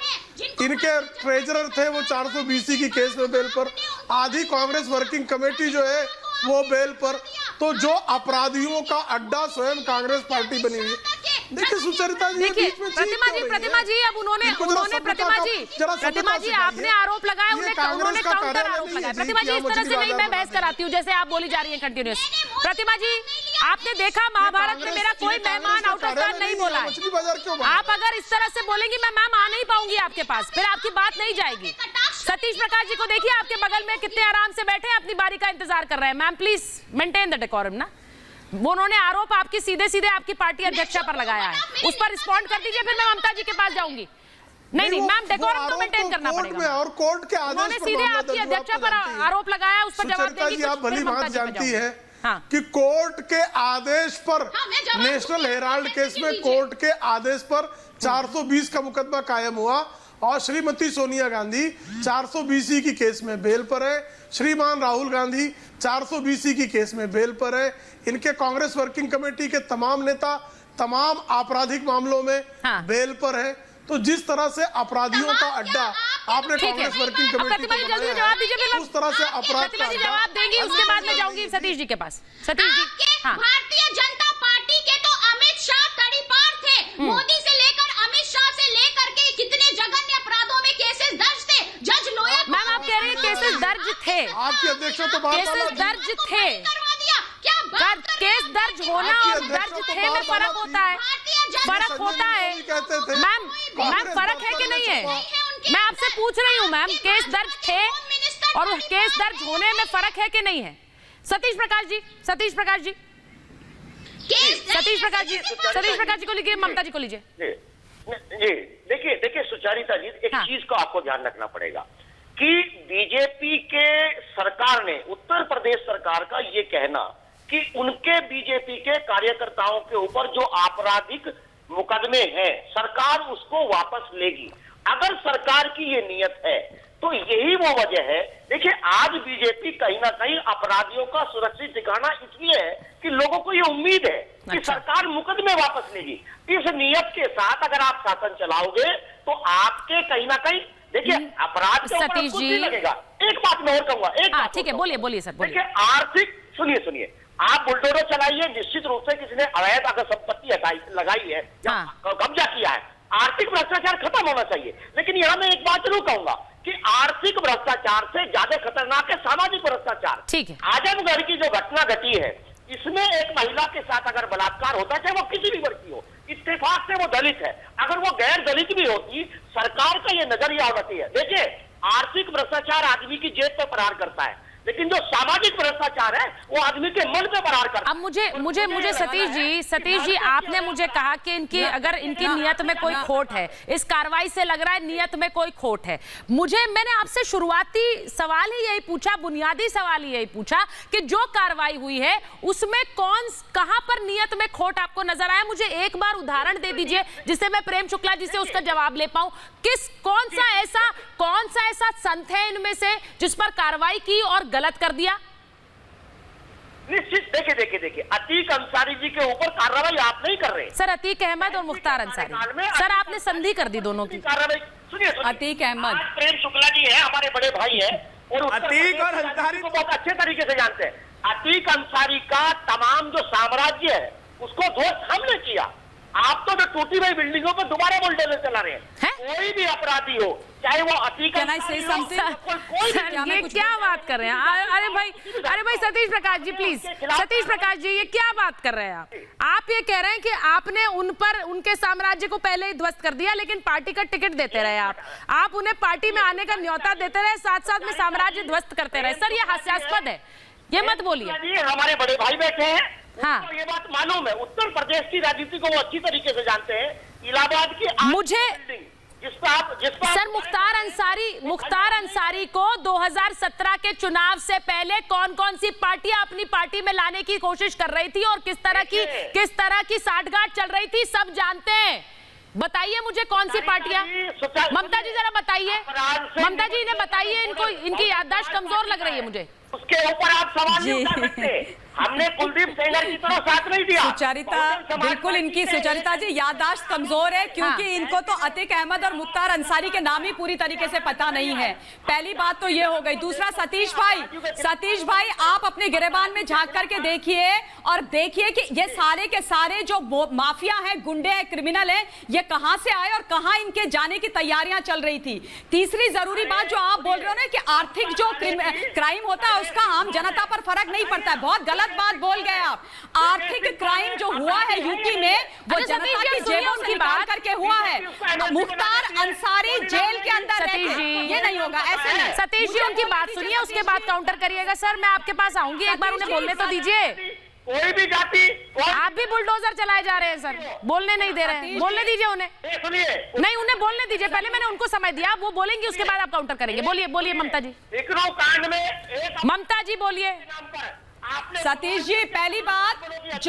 इनके ट्रेजरर थे वो 420 की केस में बेल पर, आधी कांग्रेस वर्किंग कमेटी जो है वो बेल पर। तो जो अपराधियों का अड्डा स्वयं कांग्रेस पार्टी बनी हुई है, देखिए सुचरिता जी, देखिए प्रतिमा जी अब उन्होंने प्रतिमा जी आपने आरोप लगाया, उन्होंने काउंटर आरोप लगाया। प्रतिमा जी इस तरह से नहीं, मैं बहस कराती हूँ जैसे आप बोली जा रही हैं कंटिन्यूस। प्रतिमा जी आपने देखा महाभारत में मेरा कोई मेहमान आउट ऑफ टर्न नहीं बोला है। आप अगर इस तरह से बोलेंगी मैं मैम आ नहीं पाऊंगी आपके पास, फिर आपकी बात नहीं जाएगी। सतीश प्रकाश जी को देखिए आपके बगल में कितने आराम से बैठे हैं, अपनी बारी का इंतजार कर रहे हैं। Ma'am please maintain the decorum ना। उन्होंने आरोप आपकी सीधे सीधे आपकी पार्टी अध्यक्षा पर लगाया है, उस पर रिस्पॉन्ड कर दीजिए, फिर मैं ममता जी के पास जाऊंगी। नहीं मैम डेकोरम तो मेंटेन करना पड़ेगा। और कोर्ट के आदेश पर सीधे आपकी अध्यक्षा पर आरोप लगाया, उस पर जवाब देंगी। आप भली बात जानती है कि कोर्ट के आदेश पर, नेशनल हेराल्ड केस में कोर्ट के आदेश पर 420 का मुकदमा कायम हुआ और श्रीमती सोनिया गांधी 420 की केस में बेल पर है, श्रीमान राहुल गांधी 420 की केस में बेल पर है। इनके कांग्रेस वर्किंग कमेटी के तमाम नेता तमाम आपराधिक मामलों में बेल पर है। तो जिस तरह से अपराधियों का अड्डा आपने कांग्रेस वर्किंग कमेटी को जल्दी जवाब दीजिए, फिर उस तरह से अपराध का जवाब देंगी, उसके बाद मैं जाऊंगी सतीश जी के पास। सतीश जी भारतीय जनता पार्टी के तो अमित शाह तड़ीपार थे, मोदी से लेकर अमित शाह से लेकर के कितने जघन्य अपराधों में केसेस दर्ज थे। जज लोया मैम आप कह रहे हैं केसेस दर्ज थे, आपकी अध्यक्षा तो केसेस दर्ज थे, केस दर्ज होना और दर्ज थे में फर्क होता है, फर्क होता है मैम फर्क है कि नहीं है? मैं आपसे पूछ रही हूँ मैम, केस दर्ज थे और केस दर्ज होने में फर्क है कि नहीं है? सतीश प्रकाश जी सतीश प्रकाश जी को लीजिए, ममता जी को लीजिए। जी देखिए सुचारिता जी, एक चीज को आपको ध्यान रखना पड़ेगा कि बीजेपी के सरकार ने, उत्तर प्रदेश सरकार का ये कहना कि उनके बीजेपी के कार्यकर्ताओं के ऊपर जो आपराधिक मुकदमे हैं सरकार उसको वापस लेगी, अगर सरकार की ये नियत है तो यही वो वजह है। देखिए आज बीजेपी कहीं ना कहीं अपराधियों का सुरक्षित ठिकाना इसलिए है कि लोगों को ये उम्मीद है कि सरकार मुकदमे वापस लेगी। इस नियत के साथ अगर आप शासन चलाओगे तो आपके कहीं ना कहीं देखिए अपराध के ऊपर कुछ नहीं लगेगा। एक बात मैं और कहूंगा, एक बात ठीक है बोलिए सर। देखिए आर्थिक सुनिए आप बुलडोजर चलाइए, निश्चित रूप से किसी ने अवैध अगर संपत्ति लगाई है या कब्जा किया है, आर्थिक भ्रष्टाचार खत्म होना चाहिए। लेकिन यहां मैं एक बात जरूर कहूंगा कि आर्थिक भ्रष्टाचार से ज्यादा खतरनाक है सामाजिक भ्रष्टाचार। ठीक है, आजमगढ़ की जो घटना घटी है इसमें एक महिला के साथ अगर बलात्कार होता है, चाहे वो किसी भी वर्ग की हो, इत्तेफाक से वो दलित है, अगर वो गैर दलित भी होती, सरकार का ये नजरिया होना चाहिए। देखिए आर्थिक भ्रष्टाचार आदमी की जेब पे प्रहार करता है, लेकिन जो सामाजिक भ्रष्टाचार है वो आदमी के मन पे प्रहार करता है। अब मुझे सतीश जी आपने मुझे कहा कि इनकी नियत में कोई खोट है, इस कार्रवाई से लग रहा है नियत में कोई खोट है। मैंने आपसे शुरुआती सवाल ही यही पूछा, बुनियादी सवाल ही यही पूछा कि जो कार्रवाई हुई है उसमें कहां पर नियत में खोट आपको नजर आया? मुझे एक बार उदाहरण दे दीजिए जिससे मैं प्रेम शुक्ला जी से उसका जवाब ले पाऊं। कौन सा ऐसा संत है इनमें से जिस पर कार्रवाई की और गलत कर दिया? निश्चित देखिए अतीक अंसारी जी के ऊपर कार्रवाई आप नहीं कर रहे सर। अतीक अहमद और मुख्तार अंसारी सर आपने संधि कर दी दोनों की कार्रवाई। सुनिए अतीक अहमद, प्रेम शुक्ला जी है, हमारे बड़े भाई है और अतीक और अंसारी को बहुत अच्छे तरीके से जानते हैं। अतीक अंसारी का तमाम जो साम्राज्य है उसको ध्वस्त हमने किया। आप तो जो टूटी हुई बिल्डिंगों पर दोबारा बुलडोजर चला रहे हैं। कोई भी अपराधी हो, चाहे वो अतीक ये क्या बात कर रहे हैं? अरे भाई सतीश प्रकाश जी प्लीज, सतीश प्रकाश जी ये क्या बात कर रहे हैं आप ये कह रहे हैं कि आपने उन पर उनके साम्राज्य को पहले ही ध्वस्त कर दिया, लेकिन पार्टी का टिकट देते रहे आप उन्हें पार्टी में आने का न्योता देते रहे, साथ साथ में साम्राज्य ध्वस्त करते रहे। सर ये हास्यास्पद है, ये मत बोलिए। हमारे बड़े भाई बैठे हैं, हाँ। ये बात मालूम है, उत्तर प्रदेश की राजनीति को वो अच्छी तरीके से जानते हैं। इलाहाबाद की मुझे सर मुख्तार अंसारी को 2017 के चुनाव से पहले कौन सी पार्टियां अपनी पार्टी में लाने की कोशिश कर रही थी और किस तरह की साठगांठ चल रही थी सब जानते हैं। बताइए मुझे कौन सी पार्टियां? ममता जी जरा बताइए, ममता जी ने बताइए, इनकी याददाश्त कमजोर लग रही है मुझे। उसके ऊपर आप सवाल नहीं उठा सकते। हमने कुलदीप सेंगर की तरह साथ नहीं दिया। सुचरिता, बिल्कुल इनकी सुचरिता जी याददाश्त कमजोर है, क्योंकि इनको तो अतीक अहमद और मुख्तार अंसारी के नाम ही पूरी तरीके से पता नहीं है। पहली बात तो ये हो गई। दूसरा, सतीश भाई आप अपने गिरेबान में झांक करके देखिए और देखिए कि ये सारे के सारे जो माफिया हैं, गुंडे हैं, क्रिमिनल हैं, ये कहां से आए और कहां इनके जाने की तैयारियां चल रही थी। तीसरी जरूरी बात जो आप बोल रहे हो ना कि आर्थिक जो क्राइम होता है उसका आम जनता पर फर्क नहीं पड़ता है, बहुत गलत बात बोल गए आप। आर्थिक क्राइम जो हुआ है यूपी में वो जनता की जेबों से निकाल करके हुआ है। मुख्तार अंसारी जेल के अंदर रहते, ये नहीं होगा, ऐसे नहीं। सतीश जी उनकी बात सुनिए, उसके बाद काउंटर करिएगा। सर मैं आपके पास आऊंगी, एक बार उन्हें बोलने तो दीजिए। कोई भी जाति, आप भी बुलडोजर चलाए जा रहे हैं सर, बोलने नहीं दे रहे हैं। बोलने दीजिए उन्हें, नहीं उन्हें बोलने दीजिए। पहले मैंने उनको समय दिया, वो बोलेंगी, उसके बाद आप काउंटर करेंगे। बोलिए बोलिए ममता जी। इकरो कांड में ममता जी बोलिए। सतीश जी, पहली बात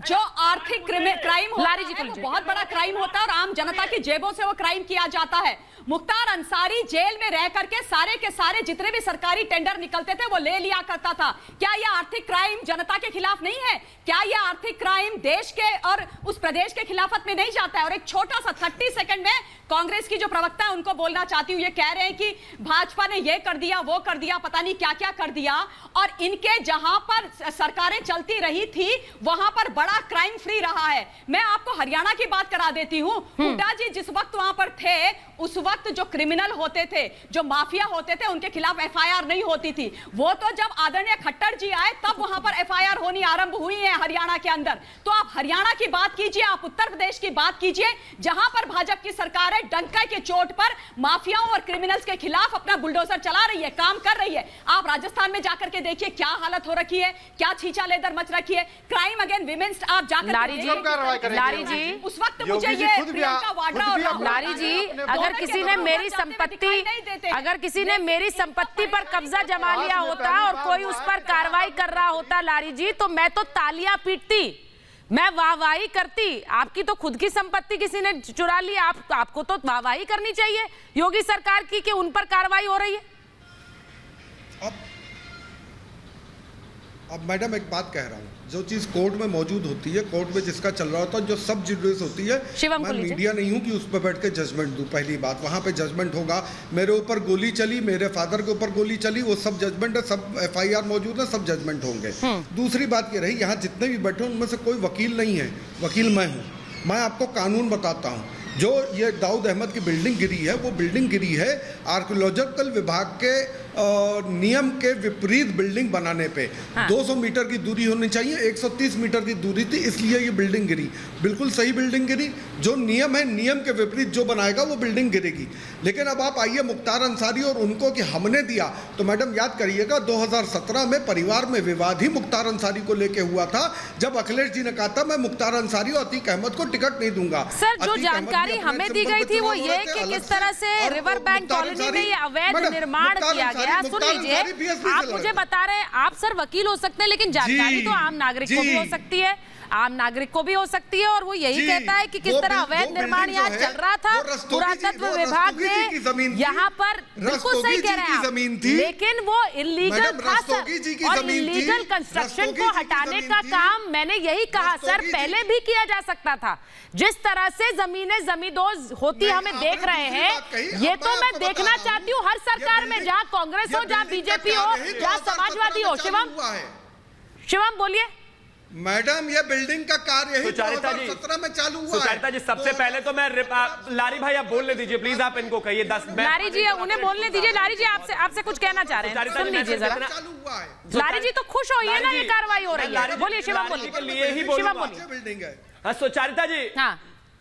जो आर्थिक क्राइम होता है वो बहुत बड़ा क्राइम होता है और आम जनता की जेबों से वो क्राइम किया जाता है। मुख्तार अंसारी जेल में रह करके सारे के सारे जितने भी सरकारी टेंडर निकलते थे वो ले लिया करता था। क्या यह आर्थिक क्राइम जनता के खिलाफ नहीं है? क्या यह आर्थिक क्राइम देश के और उस प्रदेश के खिलाफत में नहीं जाता है? और एक छोटा सा 30 सेकंड में कांग्रेस की जो प्रवक्ता है उनको बोलना चाहती हूँ। ये कह रहे हैं कि भाजपा ने ये कर दिया, वो कर दिया, पता नहीं क्या क्या कर दिया, और इनके जहां पर सरकारें चलती रही थी वहां पर बड़ा क्राइम फ्री रहा है। मैं आपको हरियाणा की बात करा देती हूँ। हुड्डा जी जिस वक्त वहां पर थे उस वक्त जो क्रिमिनल होते थे, जो माफिया होते थे, उनके खिलाफ एफआईआर नहीं होती थी। वो तो जब आदरणीय खट्टर जी आए तब वहां पर एफआईआर होनी आरंभ हुई है हरियाणा के अंदर। तो आप हरियाणा की बात कीजिए, आप उत्तर प्रदेश की बात कीजिए, जहां पर भाजपा की सरकार है डंका के चोट पर माफियाओं और क्रिमिनल्स के खिलाफ अपना बुलडोजर चला रही है, काम कर रही है। आप राजस्थान में जाकर के देखिए क्या हालत हो रखी है, क्या छींचा लेदर मच रखी है। क्राइम अगेन विमेंस आप जाकर लारी जी उस वक्त मुझे ये प्रियंका वाड्रा और लारी जी अगर किसी ने मेरी संपत्ति पर कब्जा जमा लिया होता और कोई उस पर कार्रवाई कर रहा होता लारी जी, तो मैं तो तालियां पीटती, मैं वाहवाही करती। आपकी तो खुद की संपत्ति किसी ने चुरा ली, आपको तो वाहवाही करनी चाहिए योगी सरकार की कि उन पर कार्रवाई हो रही है। अब मैडम एक बात कह रहा हूँ, जो चीज कोर्ट में मौजूद होती है, कोर्ट में जिसका चल रहा होता है, जो सब जुडिस होती है, मैं मीडिया नहीं हूँ कि उस पर बैठ के जजमेंट दूं। पहली बात, वहाँ पे जजमेंट होगा। मेरे ऊपर गोली चली, मेरे फादर के ऊपर गोली चली, वो सब जजमेंट है, सब एफआईआर मौजूद है, सब जजमेंट होंगे। दूसरी बात ये रही, यहाँ जितने भी बैठे उनमें से कोई वकील नहीं है, वकील मैं हूँ। मैं आपको कानून बताता हूँ। जो ये दाऊद अहमद की बिल्डिंग गिरी है, वो बिल्डिंग गिरी है आर्कियोलॉजिकल विभाग के नियम के विपरीत बिल्डिंग बनाने पे। 200 मीटर की दूरी होनी चाहिए, 130 मीटर की दूरी थी, इसलिए ये बिल्डिंग गिरी। बिल्कुल सही बिल्डिंग गिरी। जो नियम है, नियम के विपरीत जो बनाएगा वो बिल्डिंग गिरेगी। लेकिन अब आप आइए मुख्तार अंसारी और उनको कि हमने दिया, तो मैडम याद करिएगा 2017 में परिवार में विवाद ही मुख्तार अंसारी को लेके हुआ था, जब अखिलेश जी ने कहा था मैं मुख्तार अंसारी और अतीक अहमद को टिकट नहीं दूंगा। सर जो जानकारी हमें दी गई थी वो ये कि किस तरह से रिवर बैंक कॉलोनी में ये अवैध निर्माण किया गया। सुन लीजिए, आप मुझे बता रहे हैं, आप सर वकील हो सकते हैं, लेकिन जानकारी तो आम नागरिक को भी हो सकती है, आम नागरिक को भी हो सकती है। और वो यही कहता है कि किस तरह अवैध निर्माण यहाँ चल रहा था। पुरातत्व विभाग ने यहाँ पर, बिल्कुल सही कह रहे हैं आप, लेकिन वो इलीगल था सर, और इलीगल कंस्ट्रक्शन को हटाने का काम मैंने यही कहा सर पहले भी किया जा सकता था। जिस तरह से जमीनें जमींदोज होती हमें देख रहे हैं, ये तो मैं देखना चाहती हूँ हर सरकार में, जहाँ कांग्रेस हो, जहाँ बीजेपी हो, जहाँ समाजवादी हो। शिवम बोलिए। मैडम ये बिल्डिंग का कार्य ही 2017 में चालू हुआ है। सुचरिता जी सबसे पहले तो मैं लारी भाई आप बोलने दीजिए प्लीज, आप इनको कहिए 10 लारी जी उन्हें बोलने दीजिए। लारी जी आपसे कुछ कहना चाह रहे हैं, सुन लीजिए जरा। लारी जी तो खुश हो, ये ना ये कार्रवाई हो रही है। बोलिए शिवम, बोलिए शिवम बोलिए। सुचरिता जी, हाँ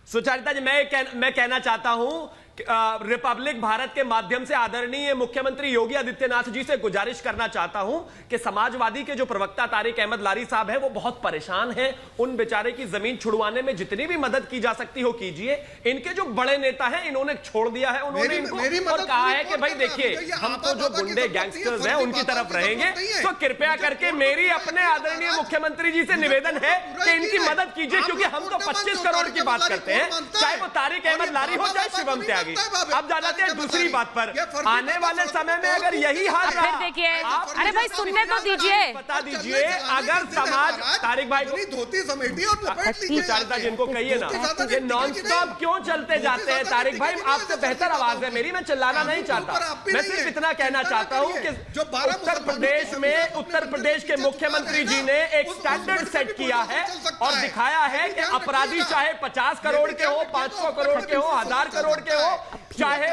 सुचरिता जी मैं कहना चाहता हूं रिपब्लिक भारत के माध्यम से आदरणीय मुख्यमंत्री योगी आदित्यनाथ जी से गुजारिश करना चाहता हूं कि समाजवादी के जो प्रवक्ता तारिक अहमद लारी साहब हैं वो बहुत परेशान हैं। उन बेचारे की जमीन छुड़वाने में जितनी भी मदद की जा सकती हो कीजिए। इनके जो बड़े नेता हैं इन्होंने छोड़ दिया है, उन्होंने इनको और कहा है कि भाई देखिए हम तो जो गुंडे गैंगस्टर्स हैं उनकी तरफ रहेंगे, तो कृपया करके मेरी अपने आदरणीय मुख्यमंत्री जी से निवेदन है कि इनकी मदद कीजिए, क्योंकि हम तो 25 करोड़ की बात करते हैं, चाहे वो तारिक अहमद लारी हो चाहे शिवम त्यागी। गई। अब जाते हैं दूसरी बात पर, आने वाले समय में अगर यही हाल रहा, देखिए, अरे भाई सुनने तो दीजिए, बता दीजिए अगर समाज, तारिक भाई को धोती समेटी और लपेट लीजिए। सुचारिता जी इनको कहिए ना, ये नॉन स्टॉप क्यों चलते जाते हैं? तारिक भाई आपसे बेहतर आवाज है मेरी, मैं चिल्लाना नहीं चाहता, मैं सिर्फ इतना कहना चाहता हूं कि उत्तर प्रदेश में उत्तर प्रदेश के मुख्यमंत्री जी ने एक स्टैंडर्ड सेट किया है और दिखाया है कि अपराधी चाहे 50 करोड़ के हो, 500 करोड़ के हो, 1000 करोड़ के हो, चाहे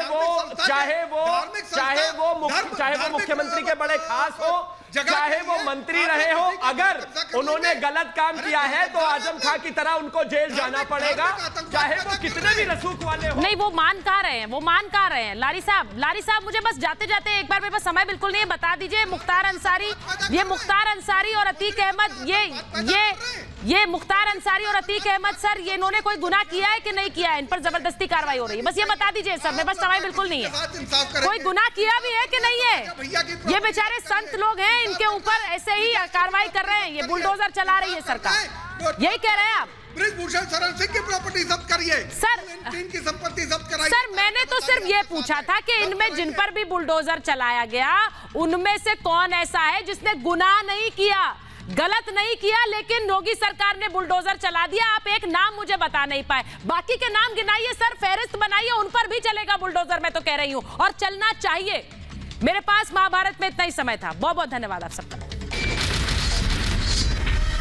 वो मुख्यमंत्री के बड़े खास हो, चाहे वो मंत्री रहे हो, अगर उन्होंने गलत काम किया है तो आजम खां की तरह उनको जेल जाना पड़ेगा, चाहे वो कितने भी रसूख वाले हो। नहीं, वो मान कहाँ रहे हैं लारी साहब, मुझे बस जाते जाते एक बार, मेरे पास समय बिल्कुल नहीं है, बता दीजिए मुख्तार अंसारी और अतीक अहमद, ये मुख्तार अंसारी और अतीक अहमद सर, ये इन्होंने कोई गुनाह किया है कि नहीं किया है? इन पर जबरदस्ती कार्रवाई हो रही है, बस ये बता दीजिए सर, मेरे पास समय बिल्कुल नहीं है। कोई गुनाह किया भी है कि नहीं है? ये बेचारे संत लोग हैं, इनके ऊपर ऐसे ही कार्रवाई कर रहे हैं, ये बुलडोजर चला रही है सरकार, यही कह रहे हैं आप? ब्रिजभूषण शरण सिंह की प्रॉपर्टी जब्त करिए सर, इनकी संपत्ति जब्त कराइए। सर मैंने तो सिर्फ ये पूछा था कि इनमें जिन पर भी बुलडोजर चलाया गया, उनमें से कौन ऐसा है जिसने गुनाह नहीं किया, गलत नहीं किया, लेकिन योगी सरकार ने बुलडोजर चला दिया? आप एक नाम मुझे बता नहीं पाए, बाकी के नाम गिनाइए सर, फहरिस्त बनाइए, उन पर भी चलेगा बुलडोजर, मैं तो कह रही हूं, और चलना चाहिए। मेरे पास महाभारत में इतना ही समय था, बहुत बहुत धन्यवाद आप सबका।